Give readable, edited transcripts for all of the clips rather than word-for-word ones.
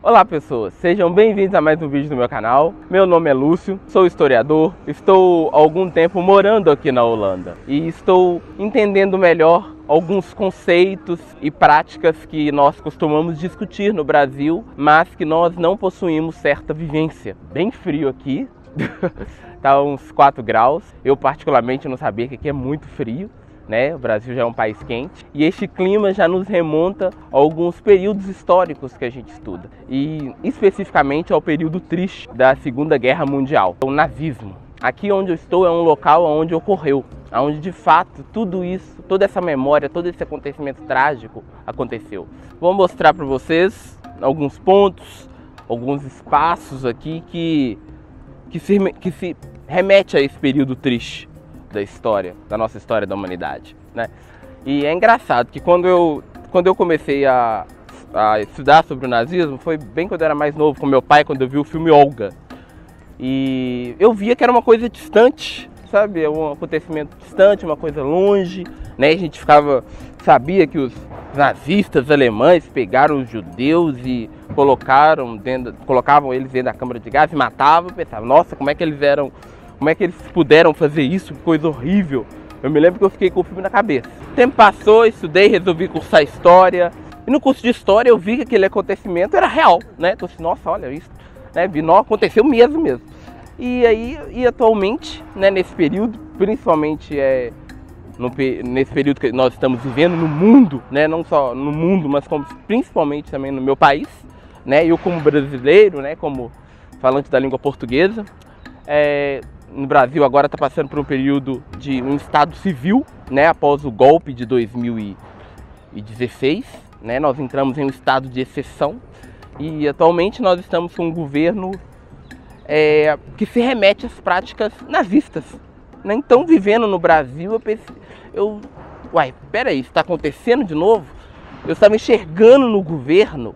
Olá pessoas, sejam bem-vindos a mais um vídeo do meu canal. Meu nome é Lúcio, sou historiador, estou há algum tempo morando aqui na Holanda e estou entendendo melhor alguns conceitos e práticas que nós costumamos discutir no Brasil, mas que nós não possuímos certa vivência. Bem frio aqui, tá uns 4 graus, eu particularmente não sabia que aqui é muito frio. O Brasil já é um país quente e este clima já nos remonta a alguns períodos históricos que a gente estuda e especificamente ao período triste da Segunda Guerra Mundial, o nazismo. Aqui onde eu estou é um local onde ocorreu, onde de fato tudo isso, toda essa memória, todo esse acontecimento trágico aconteceu. Vou mostrar para vocês alguns pontos, alguns espaços aqui que se remete a esse período triste da história, da nossa história da humanidade, E é engraçado que quando eu comecei a estudar sobre o nazismo, foi bem quando eu era mais novo, com meu pai, quando eu vi o filme Olga. E eu via que era uma coisa distante, sabe? Um acontecimento distante, uma coisa longe, A gente sabia que os nazistas alemães pegaram os judeus e colocavam eles dentro da câmara de gás e matavam. Eu pensava, nossa, como é que eles puderam fazer isso? Que coisa horrível. Eu me lembro que eu fiquei com o filme na cabeça. O tempo passou, estudei, resolvi cursar História. E no curso de História eu vi que aquele acontecimento era real, Então assim, nossa, olha isso, aconteceu mesmo. E aí, atualmente, nesse período, principalmente nesse período que nós estamos vivendo no mundo, não só no mundo, mas principalmente também no meu país, Eu como brasileiro, como falante da língua portuguesa, no Brasil agora está passando por um período de um estado civil, após o golpe de 2016, Nós entramos em um estado de exceção e atualmente nós estamos com um governo que se remete às práticas nazistas, Então, vivendo no Brasil, eu pensei, peraí, isso está acontecendo de novo? Eu estava enxergando no governo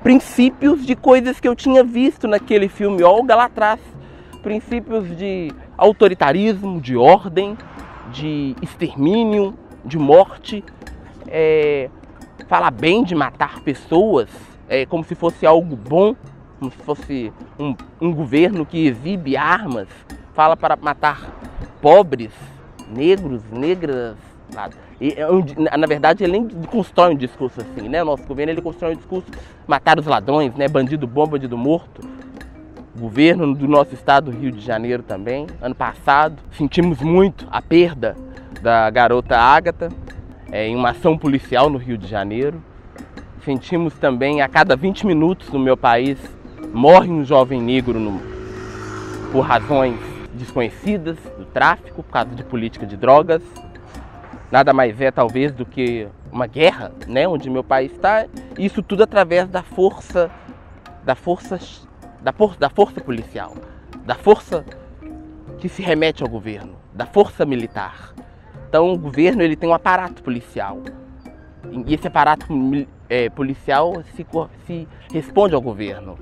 princípios de coisas que eu tinha visto naquele filme Olga lá atrás. Princípios de autoritarismo, de ordem, de extermínio, de morte, falar bem de matar pessoas, como se fosse algo bom, como se fosse um governo que exibe armas, fala para matar pobres, negros, negras. Na verdade, ele nem constrói um discurso assim, O nosso governo ele constrói um discurso, matar os ladrões, bandido bom, bandido morto. Governo do nosso estado do Rio de Janeiro também. Ano passado sentimos muito a perda da garota Ágata em uma ação policial no Rio de Janeiro. Sentimos também a cada 20 minutos no meu país morre um jovem negro por razões desconhecidas do tráfico, por causa de política de drogas. Nada mais é talvez do que uma guerra, onde meu país está. Isso tudo através da força policial, da força que se remete ao governo, da força militar. Então o governo ele tem um aparato policial e esse aparato policial se responde ao governo.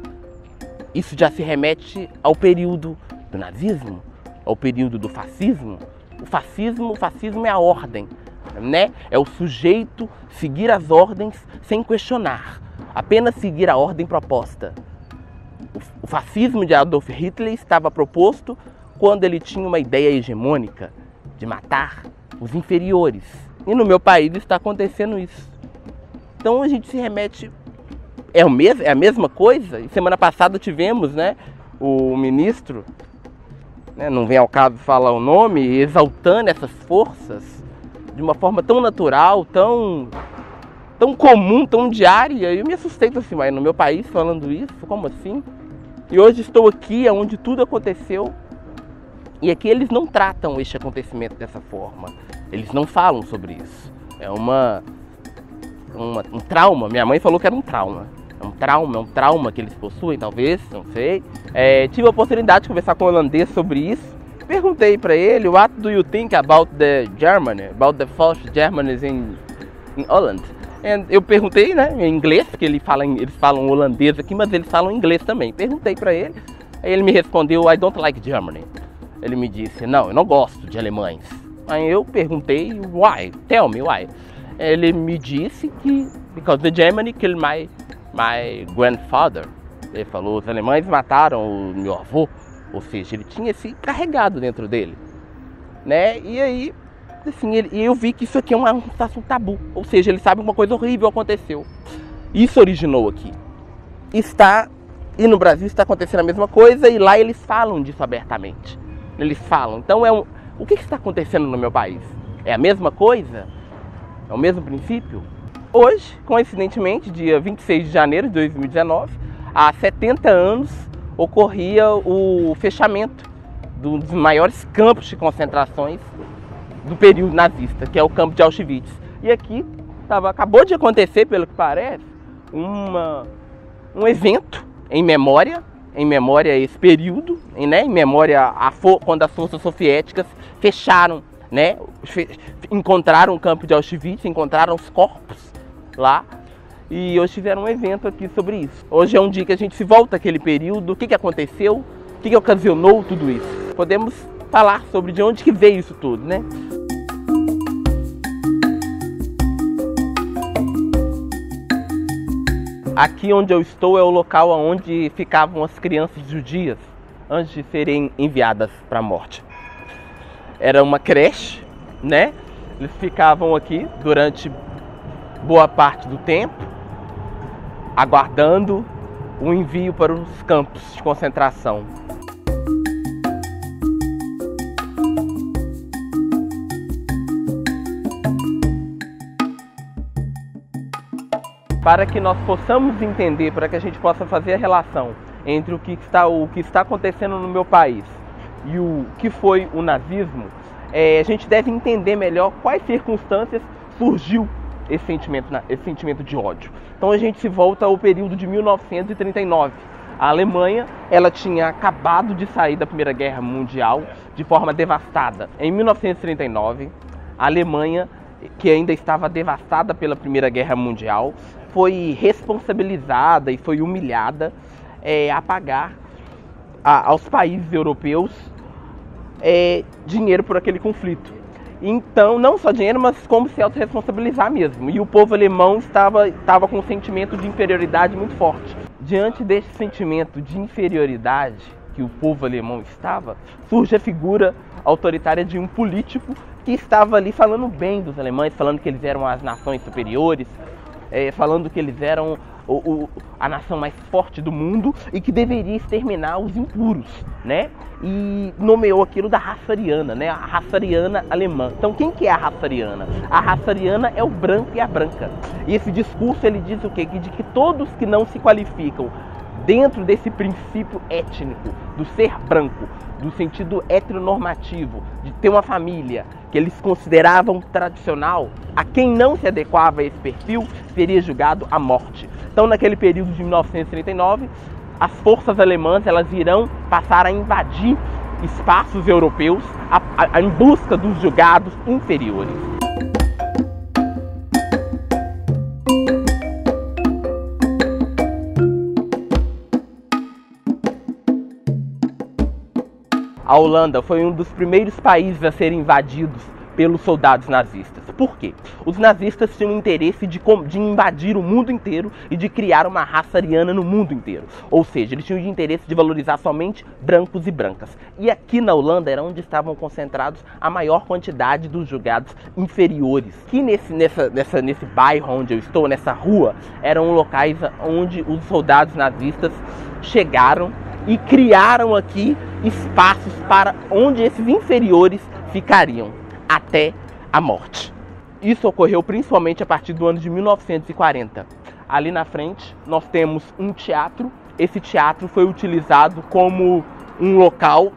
Isso já se remete ao período do nazismo, ao período do fascismo. O fascismo é a ordem, É o sujeito seguir as ordens sem questionar, apenas seguir a ordem proposta. O fascismo de Adolf Hitler estava proposto quando ele tinha uma ideia hegemônica de matar os inferiores. E no meu país está acontecendo isso. Então a gente se remete... É a mesma coisa? E semana passada tivemos, o ministro, não vem ao caso falar o nome, exaltando essas forças de uma forma tão natural, tão comum, tão diária. Eu me assustei assim, mas no meu país falando isso, como assim? E hoje estou aqui onde tudo aconteceu e aqui eles não tratam este acontecimento dessa forma. Eles não falam sobre isso. É um trauma. Minha mãe falou que era um trauma. É um trauma que eles possuem, talvez, não sei. Tive a oportunidade de conversar com um holandês sobre isso. Perguntei para ele, what do you think about the false Germans in Holland? Eu perguntei, em inglês, porque eles falam holandês aqui, mas eles falam inglês também. Perguntei para ele, aí ele me respondeu, I don't like Germany. Ele me disse, não, eu não gosto de alemães. Aí eu perguntei, why? Tell me why. Ele me disse que, because the Germany killed my my grandfather, ele falou, os alemães mataram o meu avô, ou seja, ele tinha esse carregado dentro dele, né? E aí, assim, eu vi que isso aqui é um tabu, ou seja, ele sabe que uma coisa horrível aconteceu. Isso originou aqui. E no Brasil está acontecendo a mesma coisa, e lá eles falam disso abertamente. Eles falam. Então, o que está acontecendo no meu país? É a mesma coisa? É o mesmo princípio? Hoje, coincidentemente, dia 26 de janeiro de 2019, há 70 anos, ocorria o fechamento dos maiores campos de concentrações do período nazista, que é o campo de Auschwitz. E aqui acabou de acontecer, pelo que parece, um evento em memória a esse período, né, em memória quando as forças soviéticas fecharam, né, encontraram o campo de Auschwitz, encontraram os corpos lá, e hoje tiveram um evento aqui sobre isso. Hoje é um dia que a gente se volta àquele período, o que aconteceu, o que ocasionou tudo isso. Podemos falar sobre de onde que veio isso tudo, né? Aqui onde eu estou é o local onde ficavam as crianças judias antes de serem enviadas para a morte. Era uma creche, né? Eles ficavam aqui durante boa parte do tempo, aguardando o envio para os campos de concentração. Para que nós possamos entender, para que a gente possa fazer a relação entre o que está acontecendo no meu país e o que foi o nazismo, a gente deve entender melhor quais circunstâncias surgiu esse sentimento de ódio. Então a gente se volta ao período de 1939. A Alemanha, ela tinha acabado de sair da Primeira Guerra Mundial de forma devastada. Em 1939, a Alemanha, que ainda estava devastada pela Primeira Guerra Mundial, foi responsabilizada e foi humilhada a pagar aos países europeus dinheiro por aquele conflito. Então, não só dinheiro, mas como se autorresponsabilizar mesmo. E o povo alemão estava com um sentimento de inferioridade muito forte. Diante desse sentimento de inferioridade que o povo alemão estava, surge a figura autoritária de um político que estava ali falando bem dos alemães, falando que eles eram as nações superiores, falando que eles eram a nação mais forte do mundo e que deveria exterminar os impuros, né? E nomeou aquilo da raça ariana, né? A raça ariana alemã. Então, quem que é a raça ariana? A raça ariana é o branco e a branca. E esse discurso, ele diz o quê? De que todos que não se qualificam dentro desse princípio étnico, do ser branco, do sentido heteronormativo, de ter uma família que eles consideravam tradicional, a quem não se adequava a esse perfil seria julgado à morte. Então, naquele período de 1939, as forças alemãs elas irão passar a invadir espaços europeus em busca dos julgados inferiores. A Holanda foi um dos primeiros países a serem invadidos pelos soldados nazistas. Por quê? Os nazistas tinham interesse de invadir o mundo inteiro e de criar uma raça ariana no mundo inteiro. Ou seja, eles tinham interesse de valorizar somente brancos e brancas. E aqui na Holanda era onde estavam concentrados a maior quantidade dos julgados inferiores. Aqui nesse bairro onde eu estou, nessa rua, eram locais onde os soldados nazistas chegaram e criaram aqui espaços para onde esses inferiores ficariam até a morte. Isso ocorreu principalmente a partir do ano de 1940. Ali na frente nós temos um teatro. Esse teatro foi utilizado como um local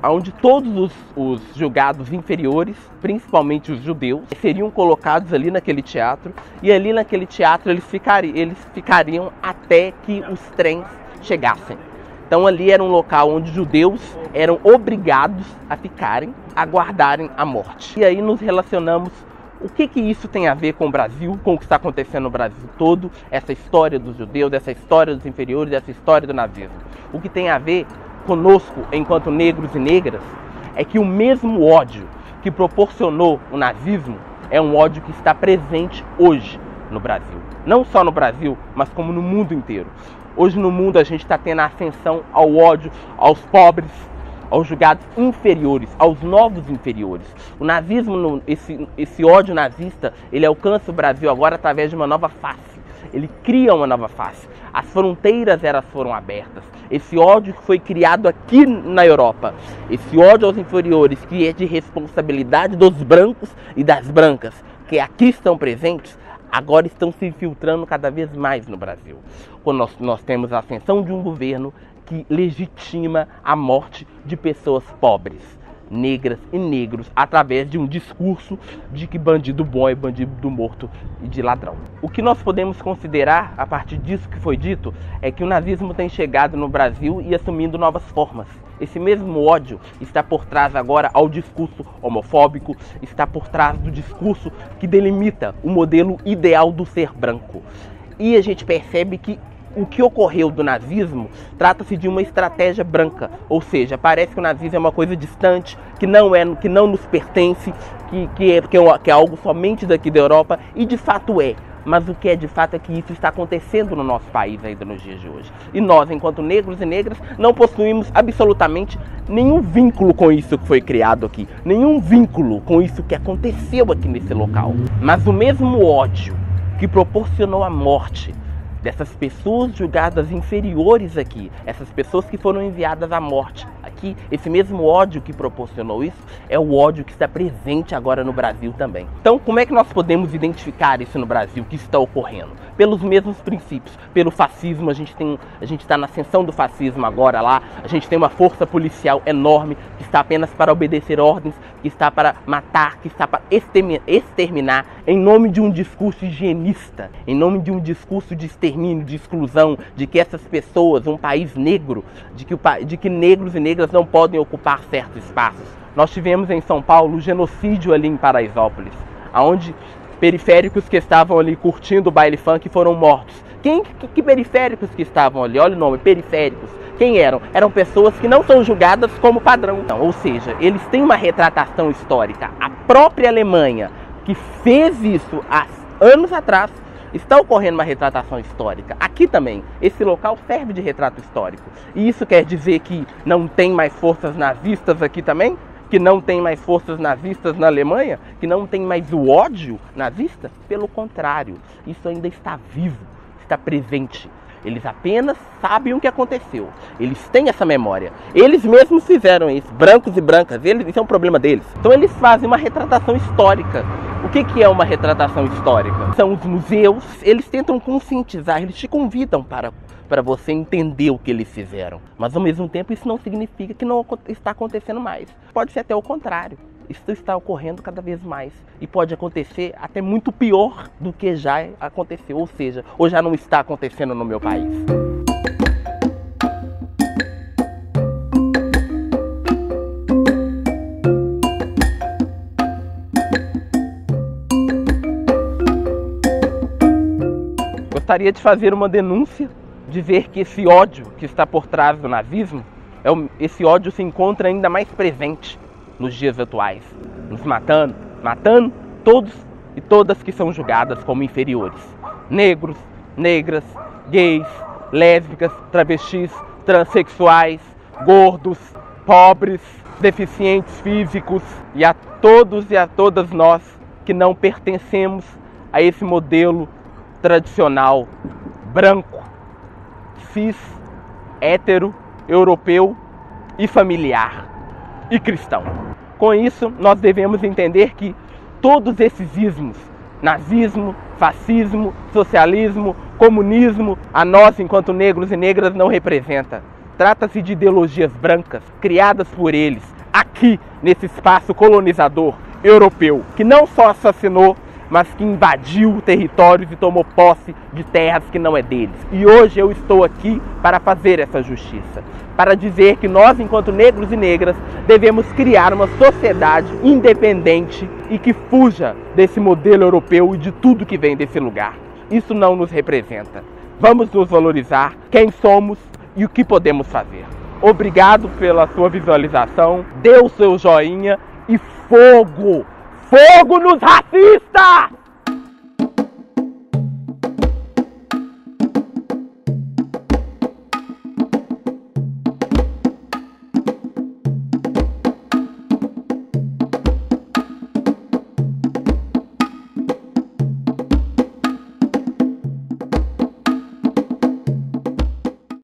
onde todos os julgados inferiores, principalmente os judeus, seriam colocados ali naquele teatro. E ali naquele teatro eles ficariam até que os trens chegassem. Então ali era um local onde judeus eram obrigados a ficarem, a aguardarem a morte. E aí nos relacionamos, o que isso tem a ver com o Brasil, com o que está acontecendo no Brasil todo, essa história dos judeus, essa história dos inferiores, essa história do nazismo. O que tem a ver conosco enquanto negros e negras é que o mesmo ódio que proporcionou o nazismo é um ódio que está presente hoje no Brasil. Não só no Brasil, mas como no mundo inteiro. Hoje no mundo a gente está tendo a ascensão ao ódio, aos pobres, aos julgados inferiores, aos novos inferiores. O nazismo, esse ódio nazista, ele alcança o Brasil agora através de uma nova face. Ele cria uma nova face. As fronteiras elas foram abertas. Esse ódio que foi criado aqui na Europa, esse ódio aos inferiores, que é de responsabilidade dos brancos e das brancas, que aqui estão presentes, agora estão se infiltrando cada vez mais no Brasil. Quando nós temos a ascensão de um governo que legitima a morte de pessoas pobres, negras e negros, através de um discurso de que bandido bom é bandido morto e de ladrão. O que nós podemos considerar, a partir disso que foi dito, é que o nazismo tem chegado no Brasil e assumindo novas formas. Esse mesmo ódio está por trás agora ao discurso homofóbico, está por trás do discurso que delimita o modelo ideal do ser branco. E a gente percebe que o que ocorreu do nazismo trata-se de uma estratégia branca, ou seja, parece que o nazismo é uma coisa distante, que não nos pertence, que é algo somente daqui da Europa, e de fato é. Mas o que é de fato é que isso está acontecendo no nosso país ainda nos dias de hoje. E nós, enquanto negros e negras, não possuímos absolutamente nenhum vínculo com isso que foi criado aqui, nenhum vínculo com isso que aconteceu aqui nesse local. Mas o mesmo ódio que proporcionou a morte dessas pessoas julgadas inferiores aqui, essas pessoas que foram enviadas à morte aqui, esse mesmo ódio que proporcionou isso, é o ódio que está presente agora no Brasil também. Então, como é que nós podemos identificar isso no Brasil, que está ocorrendo? Pelos mesmos princípios, pelo fascismo, a gente está na ascensão do fascismo agora lá, a gente tem uma força policial enorme, que está apenas para obedecer ordens, que está para matar, que está para exterminar, em nome de um discurso higienista, em nome de um discurso de extermínio, de exclusão, de que essas pessoas, um país negro, de que negros e negras não podem ocupar certos espaços. Nós tivemos em São Paulo o genocídio ali em Paraisópolis, onde periféricos que estavam ali curtindo o baile funk foram mortos. Que periféricos que estavam ali? Olha o nome, periféricos. Quem eram? Eram pessoas que não são julgadas como padrão. Então, ou seja, eles têm uma retratação histórica. A própria Alemanha, que fez isso há anos atrás, está ocorrendo uma retratação histórica. Aqui também, esse local serve de retrato histórico. E isso quer dizer que não tem mais forças nazistas aqui também? Que não tem mais forças nazistas na Alemanha? Que não tem mais o ódio nazista? Pelo contrário, isso ainda está vivo, está presente. Eles apenas sabem o que aconteceu. Eles têm essa memória. Eles mesmos fizeram isso, brancos e brancas. Isso é um problema deles. Então eles fazem uma retratação histórica. O que é uma retratação histórica? São os museus, eles tentam conscientizar, eles te convidam para você entender o que eles fizeram. Mas ao mesmo tempo isso não significa que não está acontecendo mais. Pode ser até o contrário. Isso está ocorrendo cada vez mais. E pode acontecer até muito pior do que já aconteceu. Ou seja, ou já não está acontecendo no meu país. Gostaria de fazer uma denúncia, dizer que esse ódio que está por trás do nazismo, esse ódio se encontra ainda mais presente nos dias atuais, nos matando todos e todas que são julgadas como inferiores. Negros, negras, gays, lésbicas, travestis, transexuais, gordos, pobres, deficientes físicos e a todos e a todas nós que não pertencemos a esse modelo tradicional, branco, cis, hétero, europeu e familiar e cristão. Com isso, nós devemos entender que todos esses ismos, nazismo, fascismo, socialismo, comunismo, a nós, enquanto negros e negras, não representa. Trata-se de ideologias brancas, criadas por eles, aqui, nesse espaço colonizador europeu, que não só assassinou, mas que invadiu territórios e tomou posse de terras que não é deles. E hoje eu estou aqui para fazer essa justiça, para dizer que nós, enquanto negros e negras, devemos criar uma sociedade independente e que fuja desse modelo europeu e de tudo que vem desse lugar. Isso não nos representa. Vamos nos valorizar, quem somos e o que podemos fazer. Obrigado pela sua visualização, dê o seu joinha e fogo! Fogo nos racistas!